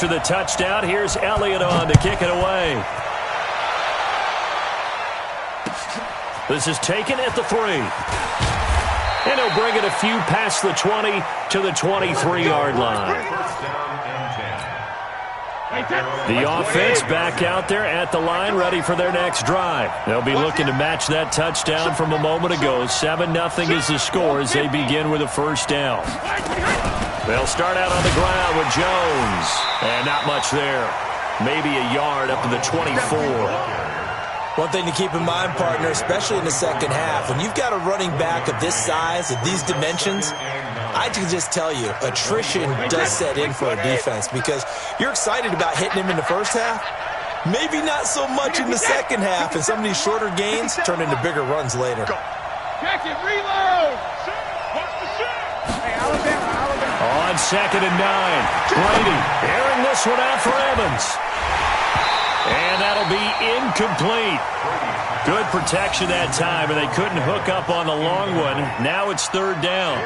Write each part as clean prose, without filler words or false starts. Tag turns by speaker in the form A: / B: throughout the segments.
A: after the touchdown. Here's Elliott on to kick it away. This is taken at the 3. And he'll bring it a few past the 20 to the 23-yard line. The offense back out there at the line, ready for their next drive. They'll be looking to match that touchdown from a moment ago. 7-0 is the score as they begin with a first down. They'll start out on the ground with Jones. And not much there. Maybe a yard up to the 24.
B: One thing to keep in mind, partner, especially in the second half, when you've got a running back of this size, of these dimensions, I can just tell you, attrition does set in for a defense because you're excited about hitting him in the first half. Maybe not so much in the second half, and some of these shorter gains turn into bigger runs later.
C: Check it, reload! Hey, Alabama.
A: On 2nd and 9, Brady airing this one out for Evans. And that'll be incomplete. Good protection that time, and they couldn't hook up on the long one. Now it's 3rd down.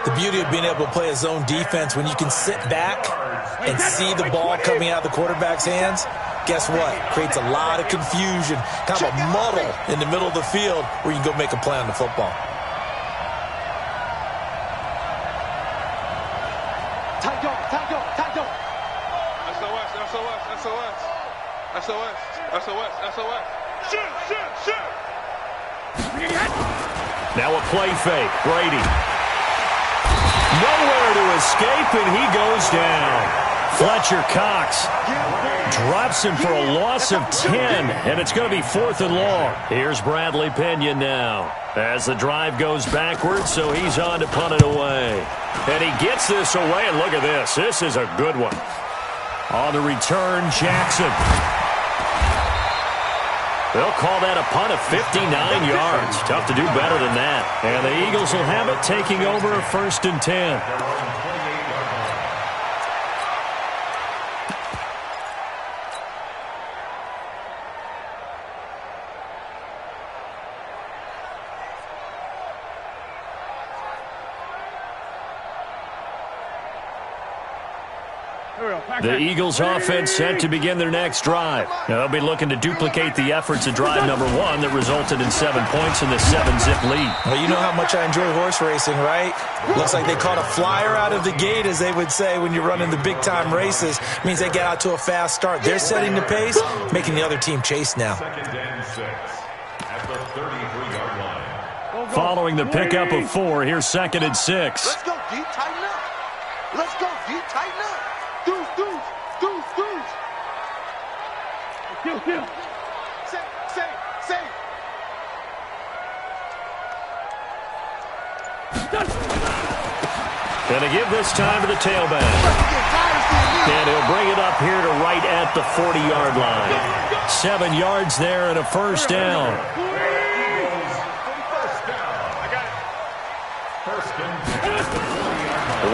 B: The beauty of being able to play a zone defense when you can sit back and see the ball coming out of the quarterback's hands, guess what? Creates a lot of confusion, kind of a muddle in the middle of the field where you can go make a play on the football.
C: Tight dog. SOS. Shoot.
A: Now a play fake. Brady. Nowhere to escape, and he goes down. Fletcher Cox drops him for a loss of 10, and it's going to be 4th and long. Here's Bradley Pinion now as the drive goes backwards, so he's on to punt it away. And he gets this away, and look at this. This is a good one. On the return, Jackson. They'll call that a punt of 59 yards. Tough to do better than that. And the Eagles will have it, taking over a 1st and 10. The Eagles offense set to begin their next drive. They'll be looking to duplicate the efforts of drive number 1 that resulted in 7 points in the 7-zip lead.
B: Well, you know how much I enjoy horse racing, right? Looks like they caught a flyer out of the gate, as they would say when you're running the big-time races. It means they get out to a fast start. They're setting the pace, making the other team chase now.
A: Following the pickup of 4, here's 2nd and 6.
C: Let's go, D. Tighten up. Let's go, D. Tighten up. Deuce. Kill. Say.
A: Gonna give this time to the tailback. And he'll bring it up here to right at the 40-yard line. 7 yards there and a first down.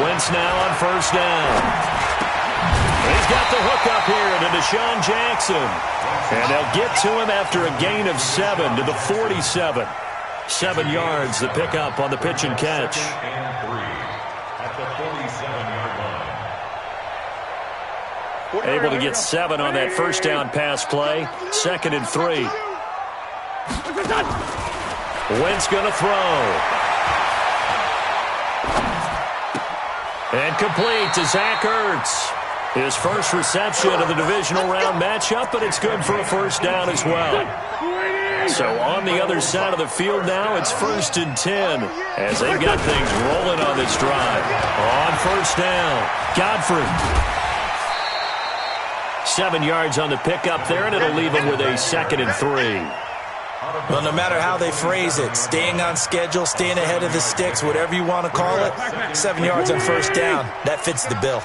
A: Wentz now on first down. He's got the hook up here to Deshaun Jackson. And they'll get to him after a gain of 7 to the 47. 7 yards, the pickup on the pitch and catch. Able to get 7 on that first down pass play. 2nd and 3. Wentz going to throw. And complete to Zach Ertz. His first reception of the divisional round matchup, but it's good for a first down as well. So on the other side of the field now, it's 1st and 10 as they've got things rolling on this drive. On first down, Godfrey. 7 yards on the pickup there, and it'll leave him with a 2nd and 3.
B: Well, no matter how they phrase it, staying on schedule, staying ahead of the sticks, whatever you want to call it, 7 yards on first down, that fits the bill.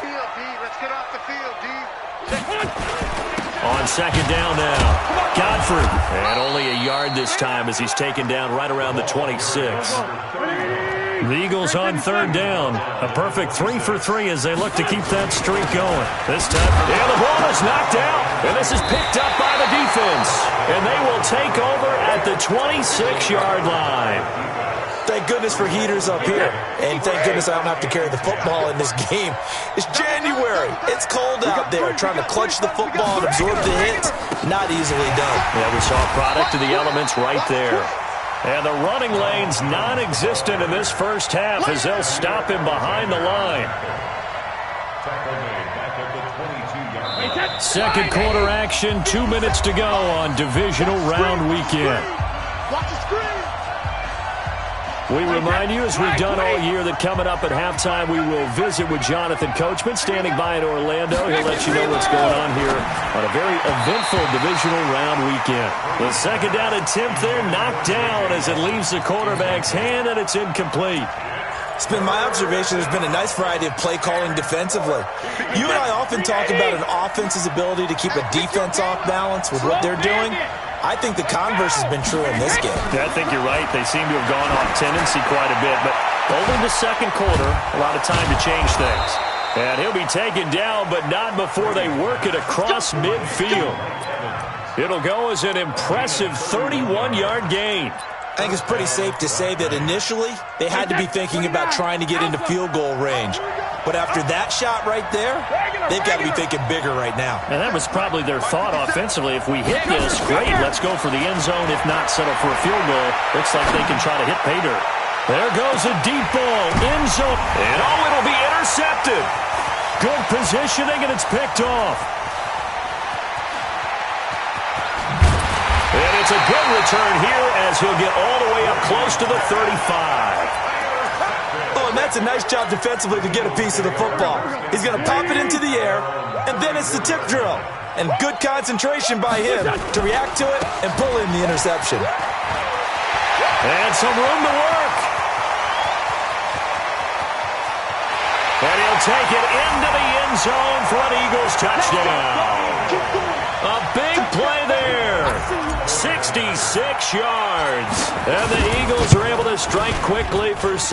A: On 2nd down now, Godfrey. And only a yard this time as he's taken down right around the 26. The Eagles on 3rd down. A perfect 3 for 3 as they look to keep that streak going. This time, and the ball is knocked out. And this is picked up by the defense. And they will take over at the 26-yard line.
B: Thank goodness for heaters up here. And thank goodness I don't have to carry the football in this game. It's January. It's cold out there. Trying to clutch the football and absorb the hits, not easily done.
A: Yeah, we saw a product of the elements right there. And the running lane's non-existent in this first half as they'll stop him behind the line. Second quarter action, 2 minutes to go on divisional round weekend.
C: Watch the screen.
A: We remind you, as we've done all year, that coming up at halftime, we will visit with Jonathan Coachman, standing by in Orlando. He'll let you know what's going on here on a very eventful divisional round weekend. The second down attempt there, knocked down as it leaves the quarterback's hand, and it's incomplete.
B: It's been my observation there's been a nice variety of play calling defensively. You and I often talk about an offense's ability to keep a defense off balance with what they're doing. I think the converse has been true in this game.
A: Yeah, I think you're right. They seem to have gone off tendency quite a bit, but over the second quarter, a lot of time to change things. And he'll be taken down, but not before they work it across midfield. It'll go as an impressive 31-yard gain.
B: I think it's pretty safe to say that initially they had to be thinking about trying to get into field goal range. But after that shot right there, they've got to be thinking bigger right now.
A: And that was probably their thought offensively. If we hit this, great, let's go for the end zone. If not, settle for a field goal. Looks like they can try to hit pay dirt. There goes a deep ball, end zone. And it'll be intercepted. Good positioning, and it's picked off. And it's a good return here as he'll get all the way up close to the 35.
B: Oh, and that's a nice job defensively to get a piece of the football. He's going to pop it into the air, and then it's the tip drill. And good concentration by him to react to it and pull in the interception.
A: And some room to work. And he'll take it into the end zone for an Eagles touchdown. A big play there. 66 yards. And the Eagles are able to strike quickly for 6.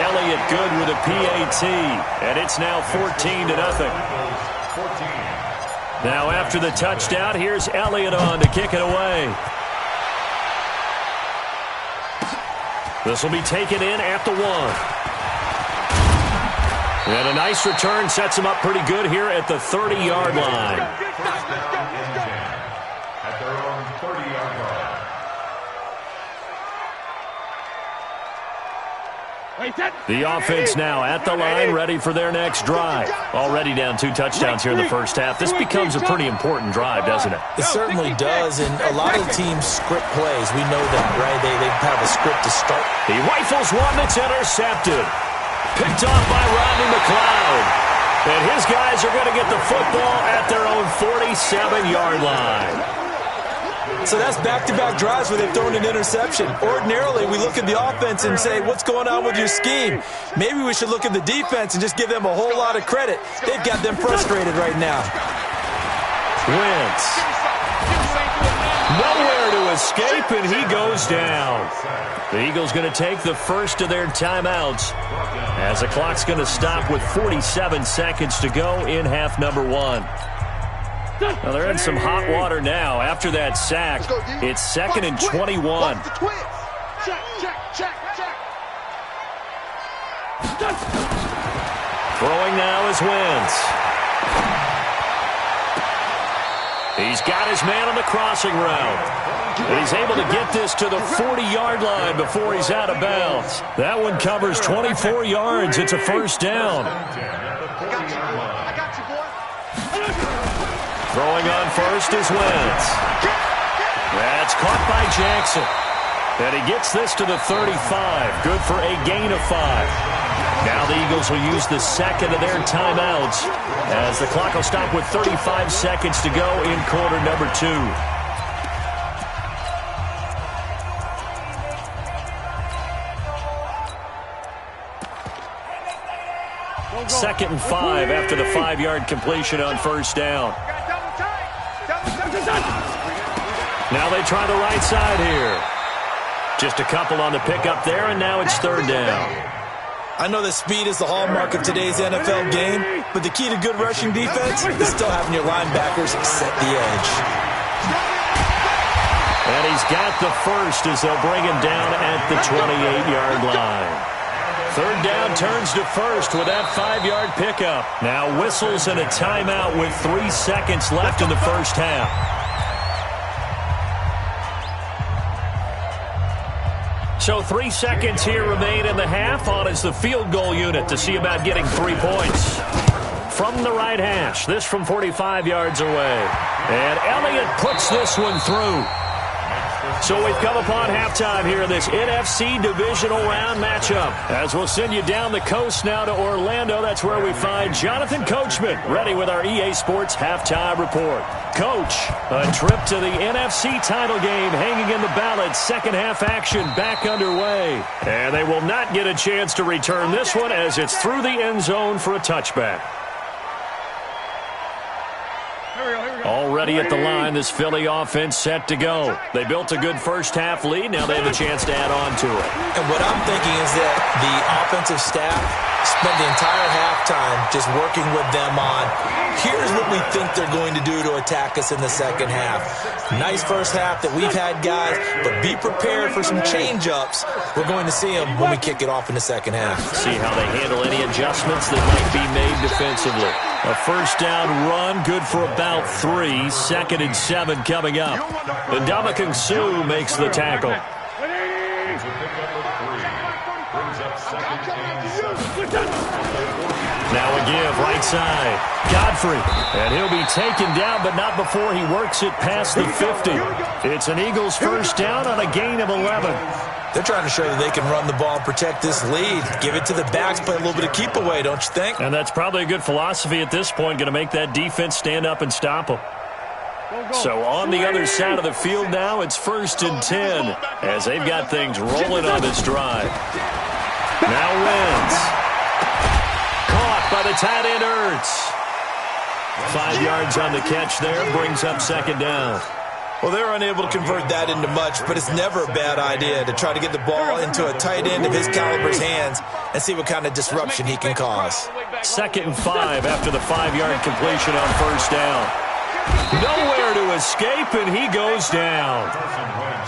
A: Elliott good with a PAT. And it's now 14-0. Now after the touchdown, here's Elliott on to kick it away. This will be taken in at the 1. And a nice return sets him up pretty good here at the 30-yard line.
D: At their own 30-yard line.
A: The offense now at the line, ready for their next drive. Already down 2 touchdowns here in the first half. This becomes a pretty important drive, doesn't it?
B: It certainly does, and a lot of teams script plays. We know that, right? They have a script to start.
A: He rifles one that's intercepted. Picked off by Rodney McLeod. And his guys are going to get the football at their own 47-yard line.
B: So that's back-to-back drives where they've thrown an interception. Ordinarily, we look at the offense and say, what's going on with your scheme? Maybe we should look at the defense and just give them a whole lot of credit. They've got them frustrated right now.
A: Wentz. Nowhere to escape, and he goes down. The Eagles going to take the first of their timeouts as the clock's going to stop with 47 seconds to go in half number 1. Now they're in some hot water now. After that sack, it's 2nd and 21. Throwing now is Wentz. He's got his man on the crossing route. And he's able to get this to the 40-yard line before he's out of bounds. That one covers 24 yards. It's a first down.
C: I got you, boy.
A: Throwing on first is Wentz. That's caught by Jackson. And he gets this to the 35. Good for a gain of 5. Now the Eagles will use the second of their timeouts as the clock will stop with 35 seconds to go in quarter number 2. 2nd and 5 after the 5-yard completion on first down. Now they try the right side here. Just a couple on the pickup there, and now it's 3rd down.
B: I know that speed is the hallmark of today's NFL game, but the key to good rushing defense is still having your linebackers set the edge.
A: And he's got the first as they'll bring him down at the 28-yard line. Third down turns to first with that 5-yard pickup. Now whistles and a timeout with 3 seconds left in the first half. So 3 seconds here remain in the half. On is the field goal unit to see about getting 3 points. From the right hash, this from 45 yards away. And Elliott puts this one through. So we've come upon halftime here in this NFC Divisional Round matchup. As we'll send you down the coast now to Orlando, that's where we find Jonathan Coachman, ready with our EA Sports Halftime Report. Coach, a trip to the NFC title game hanging in the balance. Second half action back underway. And they will not get a chance to return this one as it's through the end zone for a touchback. Already at the line, this Philly offense set to go. They built a good first half lead. Now they have a chance to add on to it.
B: And what I'm thinking is that the offensive staff spent the entire halftime just working with them on, here's what we think they're going to do to attack us in the second half. Nice first half that we've had, guys, but be prepared for some change-ups. We're going to see them when we kick it off in the second half.
A: See how they handle any adjustments that might be made defensively. A first down run, good for about 3. Second and 7 coming up. And Ndamukong Suh makes the tackle. Now a give, right side. Godfrey. And he'll be taken down, but not before he works it past the 50. It's an Eagles first down on a gain of 11.
B: They're trying to show that they can run the ball and protect this lead. Give it to the backs, play a little bit of keep away, don't you think?
A: And that's probably a good philosophy at this point, going to make that defense stand up and stop them. So on the other side of the field now, it's 1st and 10 as they've got things rolling on this drive. Now Wentz. Caught by the tight end Ertz. 5 yards on the catch there, brings up second down.
B: Well, they're unable to convert that into much, but it's never a bad idea to try to get the ball into a tight end of his caliber's hands and see what kind of disruption he can cause.
A: 2nd and 5 after the 5-yard completion on first down. Nowhere to escape, and he goes down.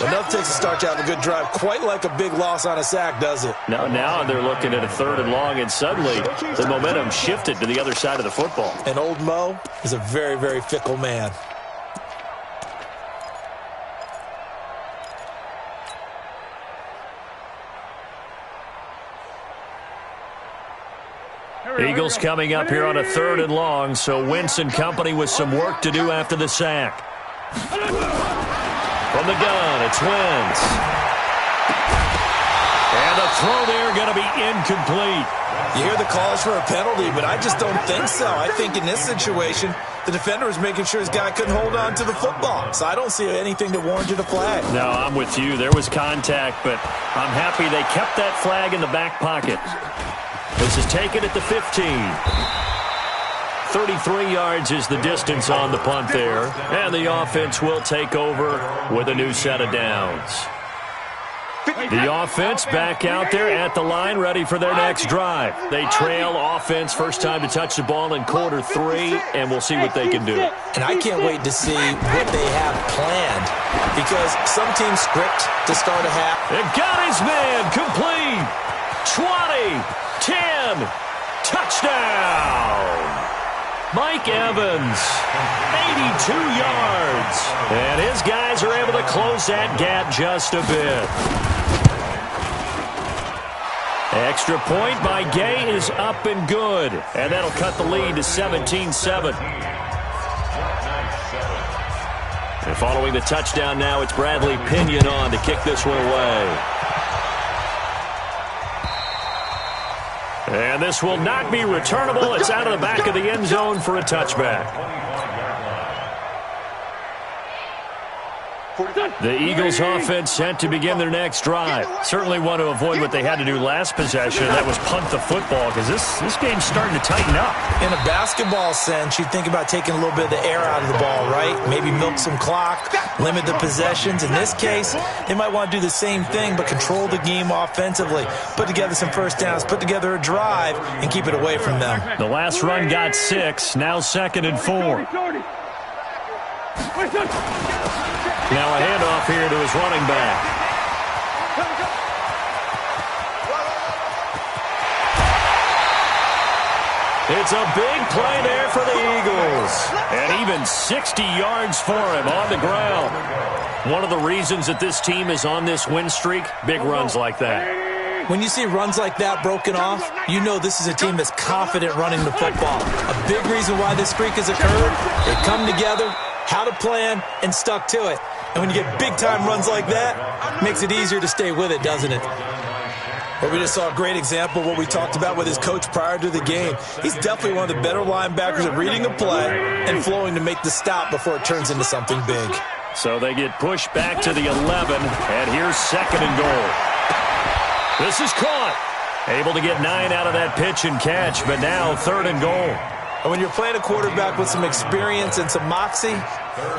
B: Enough takes to start you out a good drive, quite like a big loss on a sack, does it?
A: Now they're looking at a 3rd and long, and suddenly the momentum shifted to the other side of the football.
B: And old Mo is a very, very fickle man.
A: Eagles coming up here on a 3rd and long, so Wentz and company with some work to do after the sack. From the gun, it's Wentz. And the throw there going to be incomplete.
B: You hear the calls for a penalty, but I just don't think so. I think in this situation, the defender was making sure his guy couldn't hold on to the football. So I don't see anything that warranted a flag.
A: No, I'm with you. There was contact, but I'm happy they kept that flag in the back pocket. This is taken at the 15. 33 yards is the distance on the punt there. And the offense will take over with a new set of downs. The offense back out there at the line, ready for their next drive. They trail offense, first time to touch the ball in quarter 3, and we'll see what they can do.
B: And I can't wait to see what they have planned, because some teams script to start a half.
A: And got his man complete. 20, 10, touchdown. Mike Evans, 82 yards. And his guys are able to close that gap just a bit. Extra point by Gay is up and good. And that'll cut the lead to 17-7. And following the touchdown now, it's Bradley Pinion on to kick this one away. And this will not be returnable. It's out of the back of the end zone for a touchback. The Eagles offense set to begin their next drive. Certainly want to avoid what they had to do last possession. That was punt the football, because this game's starting to tighten up.
B: In a basketball sense, you think about taking a little bit of the air out of the ball, right? Maybe milk some clock, limit the possessions. In this case, they might want to do the same thing, but control the game offensively. Put together some first downs, put together a drive, and keep it away from them.
A: The last run got 6, now 2nd and 4. Now a handoff here to his running back. It's a big play there for the Eagles. And even 60 yards for him on the ground. One of the reasons that this team is on this win streak, big runs like that.
B: When you see runs like that broken off, you know this is a team that's confident running the football. A big reason why this streak has occurred, they come together, had a plan, and stuck to it. And when you get big-time runs like that, it makes it easier to stay with it, doesn't it? Well, we just saw a great example of what we talked about with his coach prior to the game. He's definitely one of the better linebackers at reading a play and flowing to make the stop before it turns into something big.
A: So they get pushed back to the 11, and here's 2nd and goal. This is caught. Able to get 9 out of that pitch and catch, but now 3rd and goal.
B: And when you're playing a quarterback with some experience and some moxie,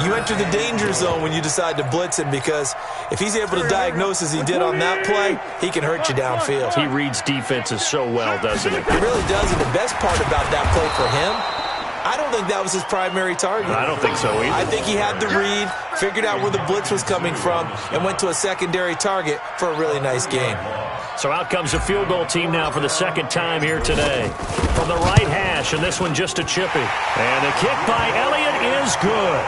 B: you enter the danger zone when you decide to blitz him, because if he's able to diagnose as he did on that play, he can hurt you downfield.
A: He reads defenses so well, doesn't he?
B: He really does, and the best part about that play for him, I don't think that was his primary target.
A: I don't think so either.
B: I think he had the read, figured out where the blitz was coming from, and went to a secondary target for a really nice game.
A: So out comes a field goal team now for the 2nd time here today. From the right hash, and this one just a chippy. And the kick by Elliott is good.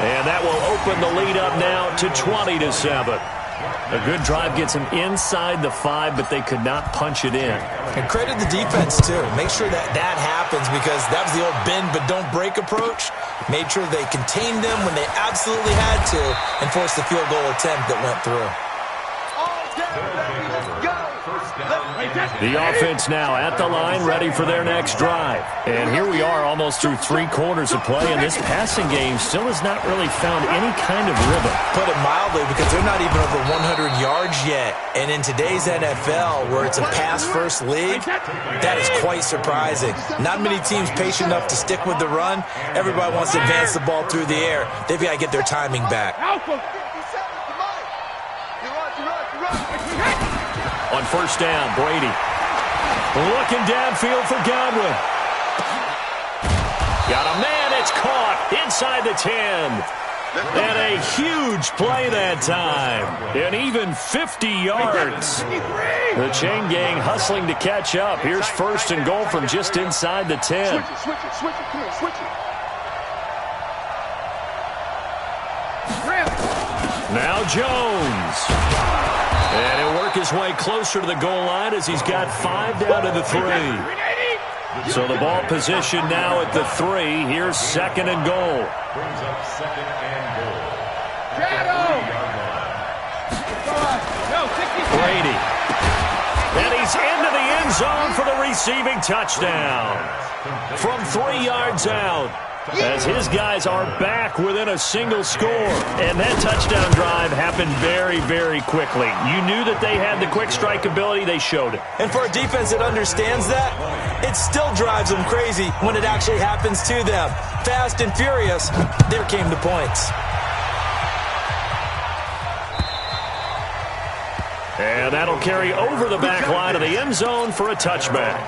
A: And that will open the lead up now to 20-7. A good drive gets him inside the 5, but they could not punch it in.
B: And credit the defense, too. Make sure that that happens, because that was the old bend but don't break approach. Made sure they contained them when they absolutely had to and forced the field goal attempt that went through.
A: The offense now at the line, ready for their next drive. And here we are almost through 3 quarters of play, and this passing game still has not really found any kind of rhythm.
B: Put it mildly, because they're not even over 100 yards yet. And in today's NFL, where it's a pass-first league, that is quite surprising. Not many teams patient enough to stick with the run. Everybody wants to advance the ball through the air. They've got to get their timing back.
A: On 1st down, Brady. Looking downfield for Godwin. Got a man, it's caught inside the 10. And a huge play that time. And even 50 yards. The chain gang hustling to catch up. Here's 1st and goal from just inside the 10.
C: Switch it. Come here, switch it.
A: Now Jones. And he'll work his way closer to the goal line as he's got 5 down to the 3. So the ball position now at the 3. Here's 2nd and goal.
D: Brings up 2nd and goal.
A: Brady. And he's into the end zone for the receiving touchdown. From 3 yards out. As his guys are back within a single score. And that touchdown drive happened very, very quickly. You knew that they had the quick strike ability. They showed it.
B: And for a defense that understands that, it still drives them crazy when it actually happens to them. Fast and furious, there came the points.
A: And that'll carry over the back line of the end zone for a touchback.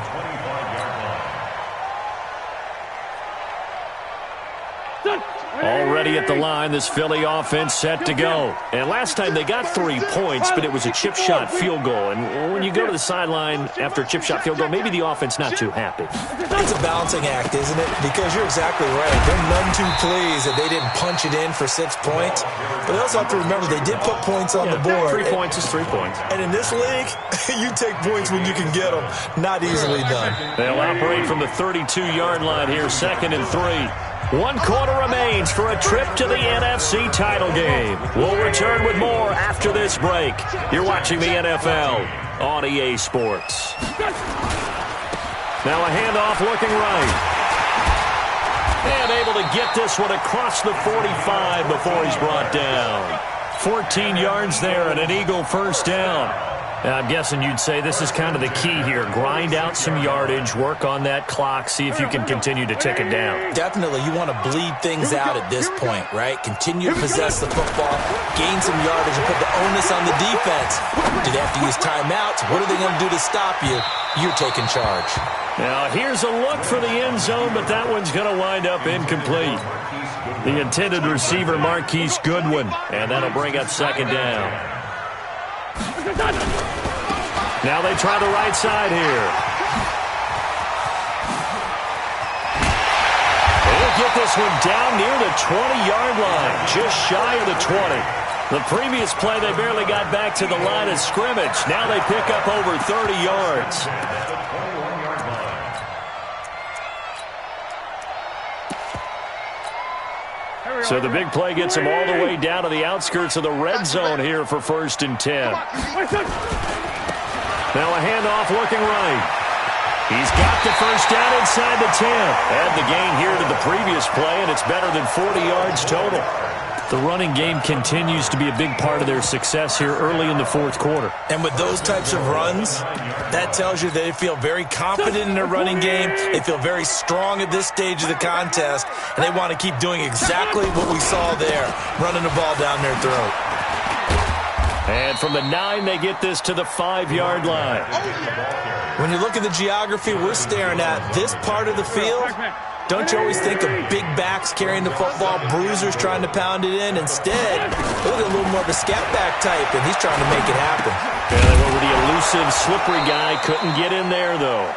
A: Already at the line, this Philly offense set to go. And last time they got 3 points, but it was a chip shot field goal. And when you go to the sideline after a chip shot field goal, maybe the offense not too happy.
B: It's a balancing act, isn't it? Because you're exactly right. They're none too pleased that they didn't punch it in for 6 points. But they also have to remember they did put points on the board.
A: 3 points is 3 points.
B: And in this league, you take points when you can get them. Not easily done.
A: They'll operate from the 32-yard line here, 2nd and 3. 1 quarter remains for a trip to the NFC title game. We'll return with more after this break. You're watching the NFL on EA Sports. Now a handoff looking right. And able to get this one across the 45 before he's brought down. 14 yards there and an Eagle 1st down. I'm guessing you'd say this is kind of the key here. Grind out some yardage, work on that clock, see if you can continue to tick it down.
B: Definitely, you want to bleed things out at this point, right? Continue to possess the football, gain some yardage, and put the onus on the defense. Do they have to use timeouts? What are they going to do to stop you? You're taking charge.
A: Now here's a look for the end zone, but that one's going to wind up incomplete. The intended receiver, Marquise Goodwin, and that'll bring up second down. Now they try the right side here. They'll get this one down near the 20-yard line, just shy of the 20. The previous play, they barely got back to the line of scrimmage. Now they pick up over 30 yards. So the big play gets him all the way down to the outskirts of the red zone here for 1st and 10. Now a handoff looking right. He's got the first down inside the 10. Add the gain here to the previous play, and it's better than 40 yards total. The running game continues to be a big part of their success here early in the 4th quarter.
B: And with those types of runs, that tells you they feel very confident in their running game. They feel very strong at this stage of the contest, and they want to keep doing exactly what we saw there, running the ball down their throat.
A: And from the 9, they get this to the 5-yard line.
B: When you look at the geography we're staring at, this part of the field, don't you always think of big backs carrying the football, bruisers trying to pound it in? Instead, look at a little more of a scat back type, and he's trying to make it happen.
A: Yeah, they went with the elusive, slippery guy. Couldn't get in there, though.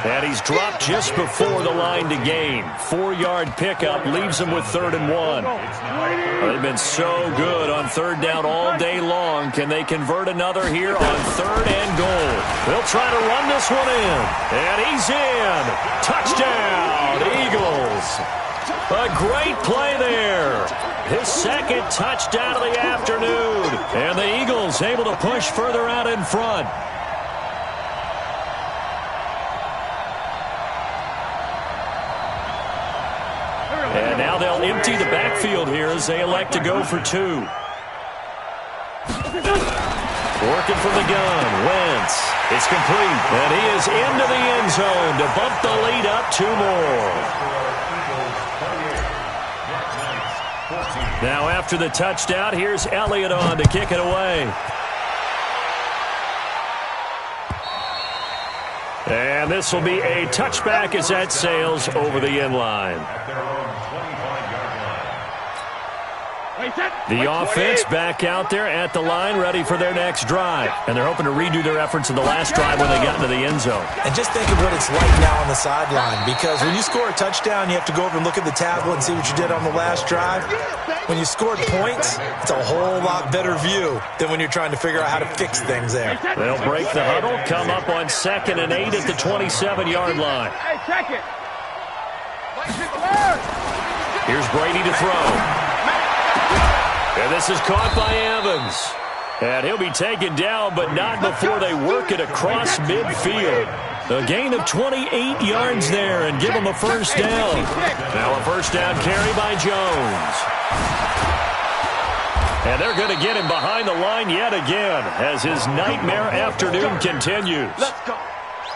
A: And he's dropped just before the line to gain. 4-yard pickup leaves him with 3rd and 1. They've been so good on 3rd down all day long. Can they convert another here on 3rd and goal? They'll try to run this one in. And he's in. Touchdown, Eagles. A great play there. His 2nd touchdown of the afternoon. And the Eagles able to push further out in front. And now they'll empty the backfield here as they elect to go for 2. Working from the gun, Wentz. It's complete, and he is into the end zone to bump the lead up 2 more. Now after the touchdown, here's Elliott on to kick it away. And this will be a touchback as that sails over the end line. The offense back out there at the line, ready for their next drive. And they're hoping to redo their efforts in the last drive when they got into the end zone.
B: And just think of what it's like now on the sideline, because when you score a touchdown, you have to go over and look at the tablet and see what you did on the last drive. When you scored points, it's a whole lot better view than when you're trying to figure out how to fix things there.
A: They'll break the huddle, come up on 2nd and 8 at the 27-yard line. Here's Brady to throw. And this is caught by Evans. And he'll be taken down, but not before they work it across midfield. A gain of 28 yards there and give him a first down. Now a first down carry by Jones. And they're going to get him behind the line yet again as his nightmare afternoon continues.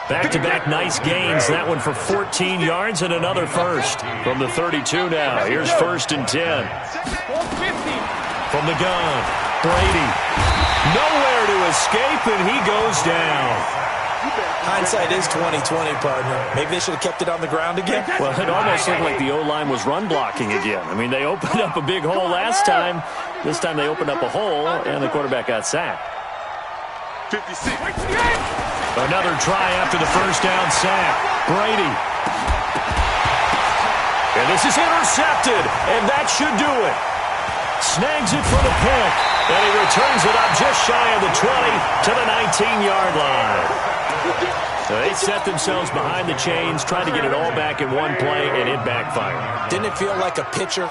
A: Back-to-back nice gains. That one for 14 yards and another first. From the 32 now. Here's 1st and 10. From the gun, Brady. Nowhere to escape, and he goes down.
B: Hindsight is 20/20, partner. Maybe they should have kept it on the ground again.
A: Well, it almost looked like the O-line was run blocking again. I mean, they opened up a big hole last time. This time they opened up a hole, and the quarterback got sacked.
C: 56.
A: Another try after the first down sack. Brady. And this is intercepted, and that should do it. Snags it for the pick, and he returns it up just shy of the 20 to the 19-yard line. So they set themselves behind the chains, trying to get it all back in one play, and it backfired.
B: Didn't it feel like a pitcher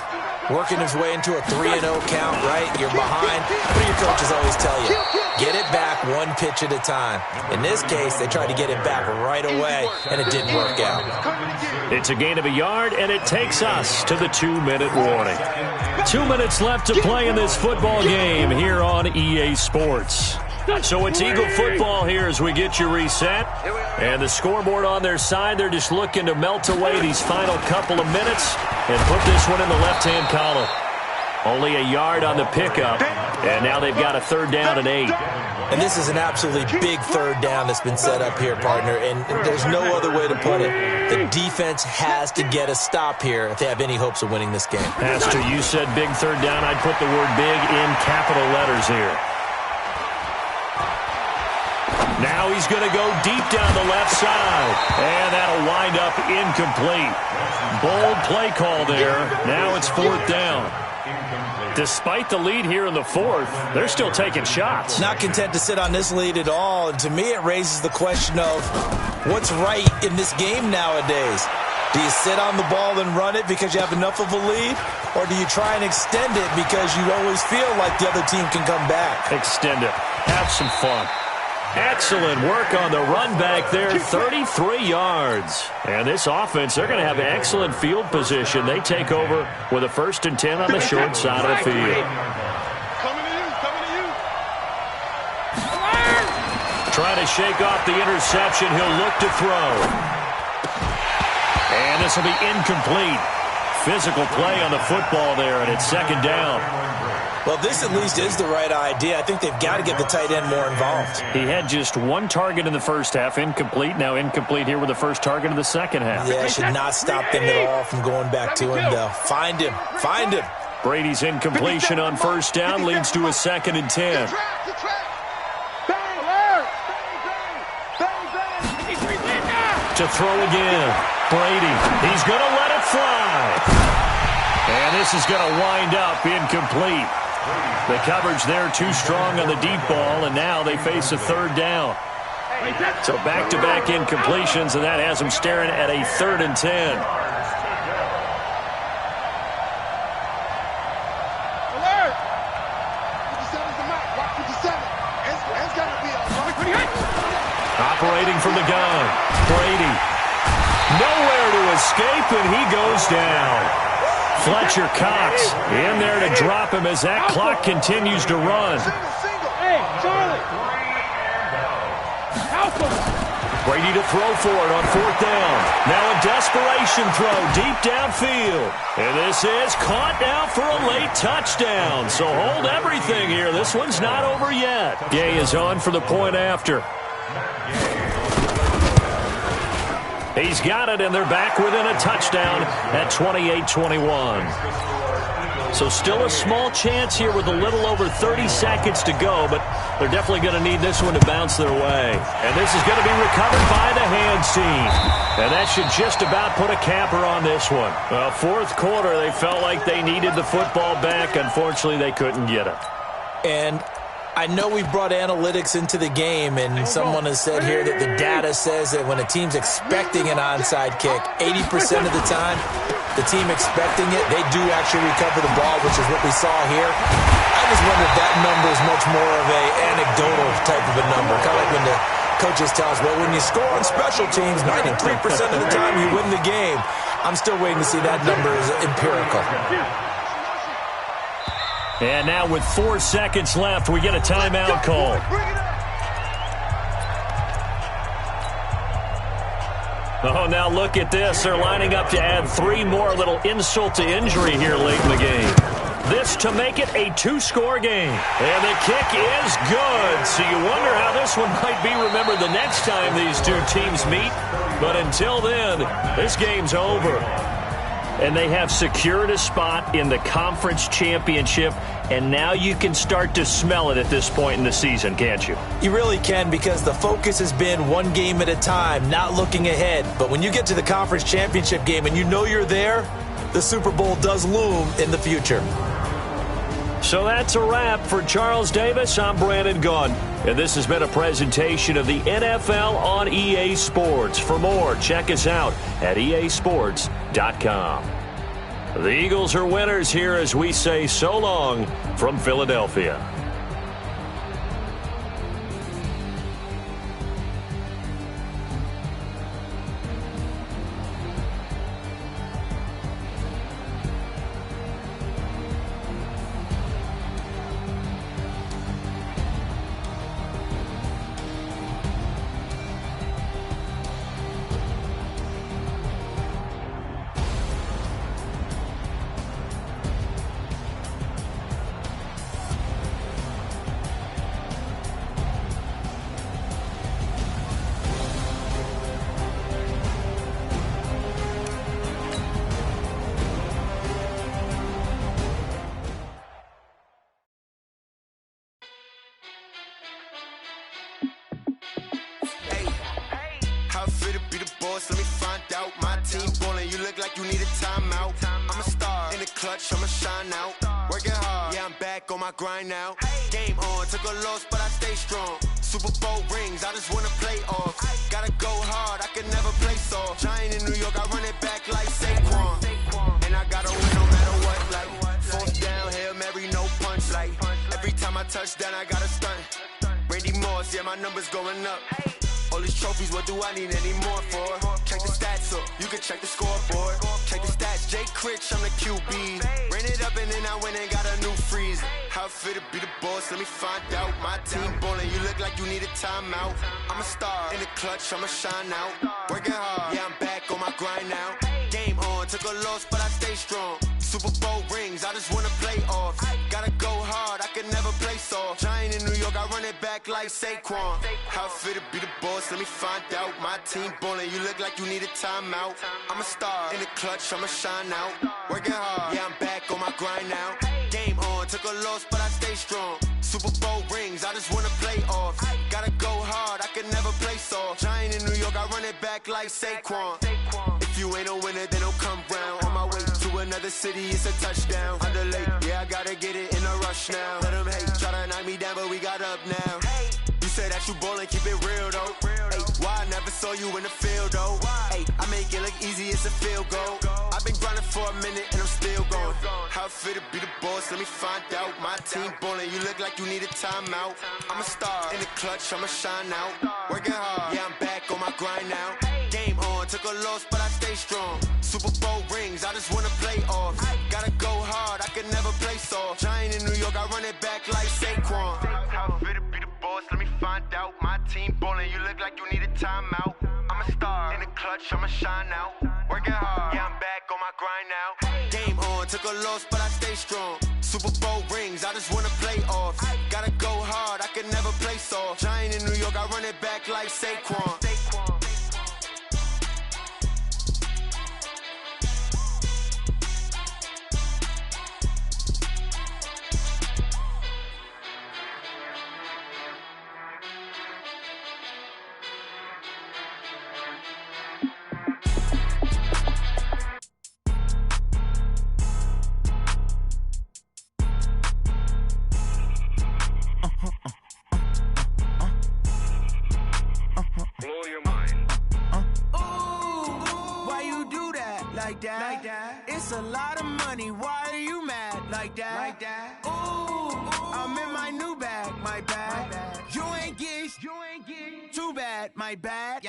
B: working his way into a 3-0 count, right? You're behind. What do your coaches always tell you? Get it back one pitch at a time. In this case, they tried to get it back right away, and it didn't work out.
A: It's a gain of a yard, and it takes us to the 2-minute warning. 2 minutes left to play in this football game here on EA Sports. So it's Eagle football here as we get you reset. And the scoreboard on their side, they're just looking to melt away these final couple of minutes and put this one in the left-hand column. Only a yard on the pickup, and now they've got a 3rd down and 8.
B: And this is an absolutely big third down that's been set up here, partner, and there's no other way to put it. The defense has to get a stop here if they have any hopes of winning this game.
A: Pastor, you said big third down. I'd put the word big in capital letters here. Now he's going to go deep down the left side, and that'll wind up incomplete. Bold play call there. Now it's fourth down. Despite the lead here in the fourth, they're still taking shots.
B: Not content to sit on this lead at all, and to me it raises the question of what's right in this game nowadays. Do you sit on the ball and run it because you have enough of a lead, or do you try and extend it because you always feel like the other team can come back?
A: Extend it. Have some fun. Excellent work on the run back there, 33 yards. And this offense, they're going to have excellent field position. They take over with a 1st and 10 on the short side of the field.
C: Coming to you.
A: Trying to shake off the interception. He'll look to throw. And this will be incomplete. Physical play on the football there, and it's 2nd down.
B: Well, this at least is the right idea. I think they've got to get the tight end more involved.
A: He had just 1 target in the first half, incomplete. Now incomplete here with the first target of the second half.
B: Yeah, should not stop them at all from going back to him, though. Find him.
A: Brady's incompletion on 1st down leads to a 2nd and 10. To throw again. Brady. He's going to let it fly. And this is going to wind up incomplete. The coverage there too strong on the deep ball, and now they face a 3rd down. So back-to-back incompletions, and that has them staring at a 3rd and 10.
C: Alert! 57's the mark. Watch 57. It's got to be a
A: Operating from the gun. Brady. Nowhere to escape, and he goes down. Fletcher Cox in there to drop him as that clock continues to run.
C: Hey, Charlie.
A: Brady to throw for it on 4th down. Now a desperation throw deep downfield. And this is caught now for a late touchdown. So hold everything here. This one's not over yet. Gay is on for the point after. He's got it, and they're back within a touchdown at 28-21. So still a small chance here with a little over 30 seconds to go, but they're definitely going to need this one to bounce their way. And this is going to be recovered by the hands team. And that should just about put a capper on this one. Well, 4th quarter, they felt like they needed the football back. Unfortunately, they couldn't get it.
B: And I know we brought analytics into the game, and someone has said here that the data says that when a team's expecting an onside kick, 80% of the time, the team expecting it, they do actually recover the ball, which is what we saw here. I just wonder if that number is much more of a anecdotal type of a number, kind of like when the coaches tell us, well, when you score on special teams, 93% of the time you win the game. I'm still waiting to see that number is empirical.
A: And now with 4 seconds left, we get a timeout call. Oh, now look at this. They're lining up to add 3 more, little insult to injury here late in the game. This to make it a 2-score game. And the kick is good. So you wonder how this one might be remembered the next time these two teams meet. But until then, this game's over. And they have secured a spot in the conference championship, and now you can start to smell it at this point in the season, can't you?
B: You really can, because the focus has been one game at a time, not looking ahead. But when you get to the conference championship game and you know you're there, the Super Bowl does loom in the future.
A: So that's a wrap for Charles Davis. I'm Brandon Gunn, and this has been a presentation of the NFL on EA Sports. For more, check us out at easports.com. The Eagles are winners here as we say so long from Philadelphia.
E: boss, let me find out. My team ballin', you look like you need a timeout. I'm a star, in the clutch, I'ma shine out. Working hard, yeah, I'm back on my grind now. Game on, took a loss, but I stay strong. Super Bowl rings, I just wanna play off. Gotta go hard, I can never play soft. Giant in New York, I run it back like Saquon. And I gotta win no matter what, like fourth down, Hail Mary, no punch. Like every time I touch down, I gotta stunt. Randy Moss, yeah, my numbers going up. All these trophies, what do I need any more for? Check the stats up, you can check the scoreboard. Check the stats, Jake Critch, I'm the QB. Ran it up and then I went and got a new freeze. How it fit to be the boss, let me find out. My team ballin', you look like you need a timeout. I'm a star, in the clutch, I'ma shine out. Working hard, yeah, I'm back on my grind now. Game on, took a loss, but I stay strong. Super Bowl rings, I just wanna play off. Gotta go hard, I can never play soft. Giant in New York, I run it back like Saquon. How it fit to be the boss, let me find out. My team ballin', you look like you need a timeout. I'm a star, in the clutch, I'ma shine out. Working hard, yeah, I'm back on my grind now. Game on, took a loss, but I stay strong. Super Bowl rings, I just wanna play off. Gotta go hard, I can never play soft. Giant in New York, I run it back like Saquon. If you ain't a winner, then don't come round. On my way to another city, it's a touchdown. Underlay, yeah, I gotta get it in a rush now. Let them hate, try to knock me down, but we got up now. You say that you ballin', keep it real though. Ay, why I never saw you in the field though? Ay, I make it look easy, it's a field goal. I've been grinding for a minute and I'm still going. How it fit to be the boss, let me find out. My team ballin', you look like you need a timeout. I'm a star, in the clutch, I'ma shine out. Working hard, yeah, I'm back on my grind now. Game on, took a loss, but I stay strong. Super Bowl rings, I just wanna play off. Gotta go hard, I can never play soft. Giant in New York, I run it back like Saquon. How it fit to be the boss, let me find out. My team ballin', you look like you need a timeout. I'm a star, in the clutch, I'ma shine out. Working hard, yeah, I'm back on my grind now. Game on, took a loss, but I stay strong. Super Bowl rings, I just wanna play off. Gotta go hard, I can never play soft. Giant in New York, I run it back like Saquon.
F: It's a lot of money, why are you mad like that? Ooh, I'm in my new bag, my bad. You ain't get too bad, my bad.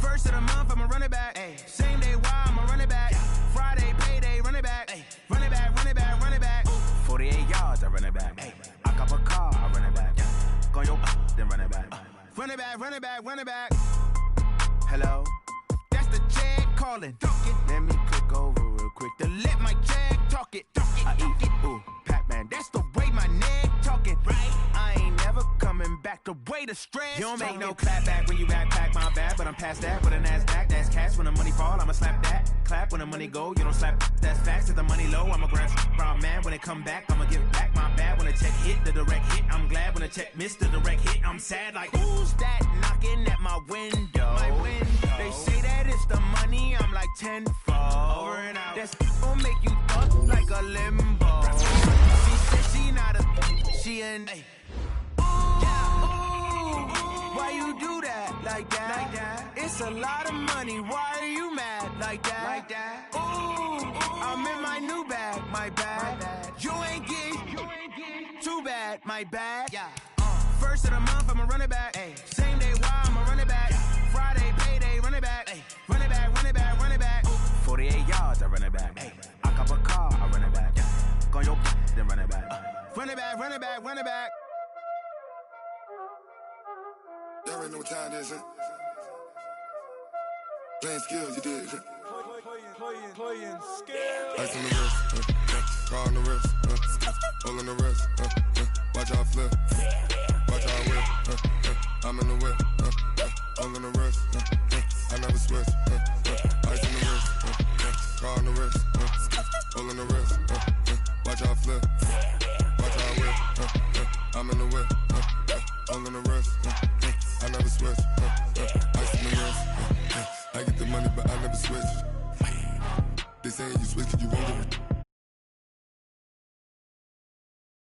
F: First of the month, I'ma run it back. Same day, why I'ma run it back. Friday, payday, run it back. Run it back, run it back, run it back. 48 yards, I run it back. I cop a car, I run it back. Go yo, then run it back. Run it back, run it back, run it back. Hello? That's the jag calling. Let me click over real quick to let my jag talk it. I eat it, ooh, Pac-Man. That's the way my neck talking. Right? I ain't never coming back the way the stress. You don't make no clap back when you backpack, my bad. But I'm past that with a NASDAQ. That's cash when the money fall. I'ma slap that. Clap when the money go. You don't slap. That's facts. If the money low, I'ma grab brown man. When it come back, I'ma give back my bad. When the check hit, the direct hit. I'm glad when the check missed the direct hit. I'm sad like, who's that knocking at my window? My window. They say that it's the money. I'm like tenfold. Over and out. That's gonna make you fuck like a limbo. She said she not a, she an. Why you do that like that? It's a lot of money. Why are you mad like that? Ooh, I'm in my new bag, my bad. You ain't get too bad, my bad. First of the month, I'ma run it back. Same day, why I'ma run it back. Friday, payday, run it back. Run it back, run it back, run it back. 48 yards, I run it back. I cop a car, I run it back. Go yo, then run it back. Run it back, run it back, run it back.
C: There ain't no time, this it. Playing skills, you did. Playing skills. Ice on the wrist, car on the wrist, hole in the wrist, watch out flip, watch out whip, I'm in the whip, hole in the wrist, I never switch, ice on the wrist, car on the wrist, hole in the wrist, watch out flip, watch out whip, I'm in the whip, hole in the wrist, I never switch, ice on the wrist, I get the please, can you wonder?